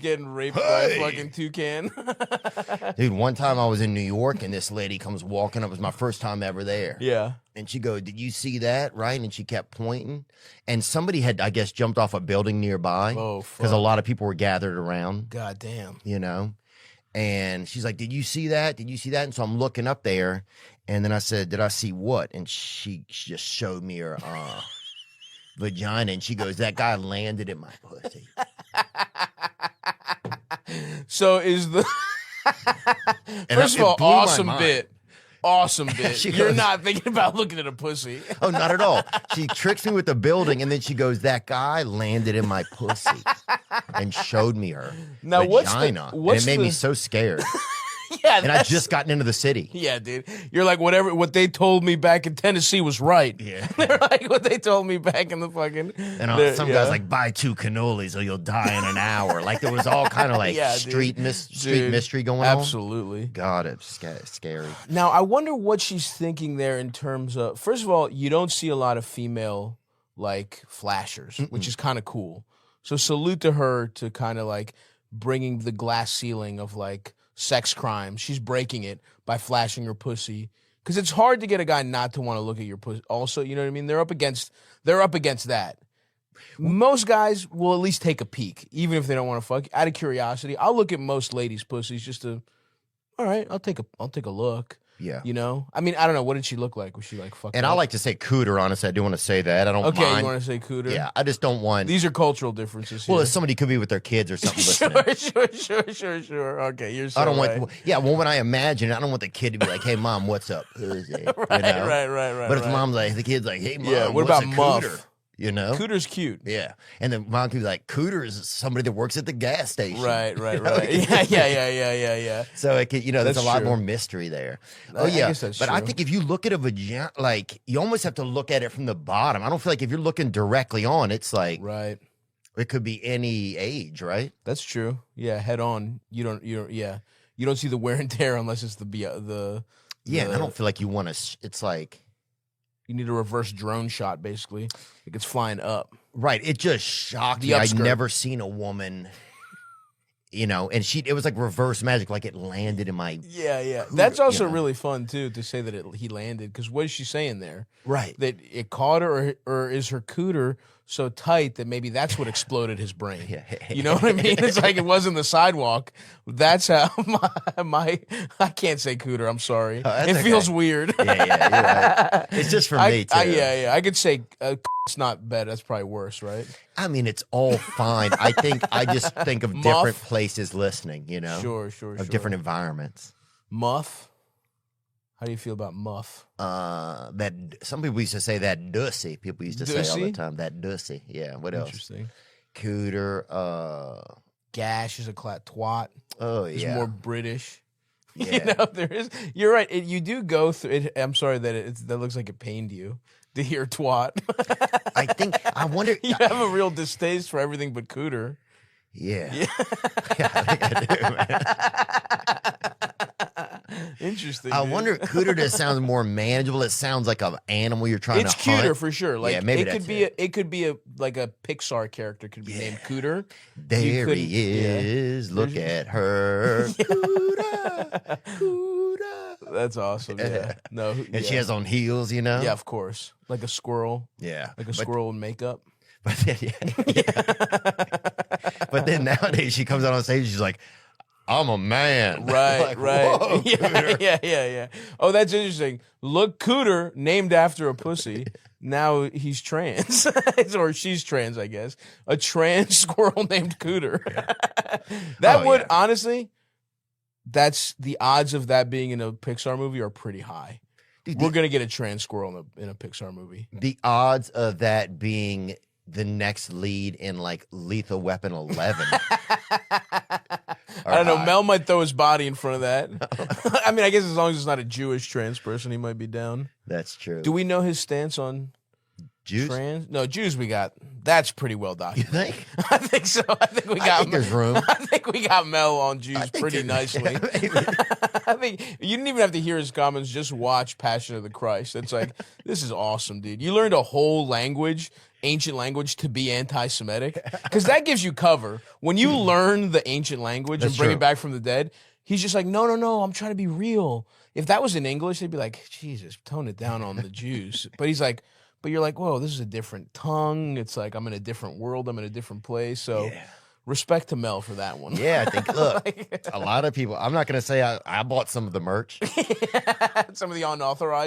getting raped by a fucking toucan. Dude, one time I was in New York and this lady comes walking up. It was my first time ever there. Yeah. And she goes, "Did you see that?" Right? And she kept pointing. And somebody had, I guess, jumped off a building nearby. Oh, fuck. Because a lot of people were gathered around. God damn. You know? And she's like, "Did you see that? Did you see that?" And so I'm looking up there. And then I said, "Did I see what?" And she just showed me her vagina. And she goes, "That guy landed in my pussy." So is the... First of all, awesome bit. Awesome bit. You're not thinking about looking at a pussy. Oh, not at all. She tricks me with the building, and then she goes, "That guy landed in my pussy," and showed me her vagina. And it made me so scared. Yeah, and I just gotten into the city. Yeah, dude. You're like, what they told me back in Tennessee was right. Yeah. They're like, what they told me back in the fucking... And some guy's like, "Buy 2 cannolis or you'll die in an hour." Like, there was all kind of like street mystery going on. Absolutely. God, it's scary. Now, I wonder what she's thinking there in terms of... First of all, you don't see a lot of female, like, flashers, which is kind of cool. So salute to her to kind of, like, bringing the glass ceiling of, like, sex crime. She's breaking it by flashing her pussy, because it's hard to get a guy not to want to look at your pussy. Also, you know what I mean? They're up against that. Most guys will at least take a peek, even if they don't want to fuck. Out of curiosity, I'll look at most ladies' pussies just to. All right, I'll take a look. Yeah. You know? I mean, I don't know. What did she look like? Was she like fucking? And I like to say cooter, honestly. I do want to say that. I don't mind. Okay, you want to say cooter? Yeah, I just don't want... These are cultural differences here. Well, if somebody could be with their kids or something listening. Sure. Okay, you're so I don't right. want... Yeah, well, when I imagine it, I don't want the kid to be like, "Hey, Mom, what's up?" Right. But if Mom's like, the kid's like, "Hey, Mom, what what's about a Muff? cooter?" You know? Cooter's cute. Yeah. And then Mom could be like, "Cooter is somebody that works at the gas station." Right. Yeah. So it could, there's That's a lot true. more mystery there. I guess that's but I true. think if you look at a vagina, like, you almost have to look at it from the bottom. I don't feel like if you're looking directly on, it's like, right. It could be any age, right? That's true. Yeah, head on. You don't see the wear and tear unless it's the Yeah, and I don't feel like you want to, it's like. You need a reverse drone shot, basically. Like it's flying up. Right. It just shocked me. I'd never seen a woman, and it was like reverse magic, like it landed in my. Yeah. That's also really fun, too, to say that he landed. Because what is she saying there? Right. That it caught her, or is her cooter so tight that maybe that's what exploded his brain? You know what I mean? It's like it wasn't the sidewalk. That's how my I can't say cooter. I'm sorry. It feels weird. Yeah, you're right. It's just for me, too. Yeah. I could say it's not bad. That's probably worse, right? I mean, it's all fine. I just think of different places listening, Sure. Of different environments. Muff? How do you feel about muff? That some people used to say that dussy. People used to say all the time, that dussy. Yeah, what else? Interesting. Cooter, gash is a twat. Oh, It's yeah. more British. Yeah. There is. You're right. You do go through it. I'm sorry that that looks like it pained you to hear twat. I wonder. You have a real distaste for everything but cooter. Yeah. Yeah, I think I do, man. Interesting. I wonder if cooter just sounds more manageable. It sounds like an animal you're trying to hunt. It's cuter for sure. Like, yeah, maybe it could be a like a Pixar character could be named Cooter. There he is. Yeah. Look at her. Cooter. That's awesome. Yeah. No. And she has on heels, Yeah, of course. Like a squirrel. Yeah. Like a squirrel in makeup. But then, but then nowadays she comes out on stage, she's like, "I'm a man." Right, like, right. Whoa, Yeah. Oh, that's interesting. Look, Cooter, named after a pussy. Now he's trans. Or she's trans, I guess. A trans squirrel named Cooter. Yeah. Honestly, that's the odds of that being in a Pixar movie are pretty high. Dude, we're going to get a trans squirrel in a Pixar movie. The odds of that being the next lead in like Lethal Weapon 11. I don't know. Mel might throw his body in front of that. I mean, I guess as long as it's not a Jewish trans person, he might be down. That's true. Do we know his stance on Jews? Trans? No, Jews we got. That's pretty well documented. You think? I think so. I think there's room. I think we got Mel on Jews pretty nicely. Yeah, I think you didn't even have to hear his comments. Just watch Passion of the Christ. It's like, this is awesome, dude. You learned a whole language ancient language to be anti-Semitic? Because that gives you cover. When you learn the ancient language and bring it back from the dead, he's just like, no, I'm trying to be real. If that was in English, they'd be like, Jesus, tone it down on the Jews. But he's like, but you're like, whoa, this is a different tongue. It's like I'm in a different world. I'm in a different place. So respect to Mel for that one. Yeah, I think, look, a lot of people, I'm not going to say I bought some of the merch. Some of the unauthorized.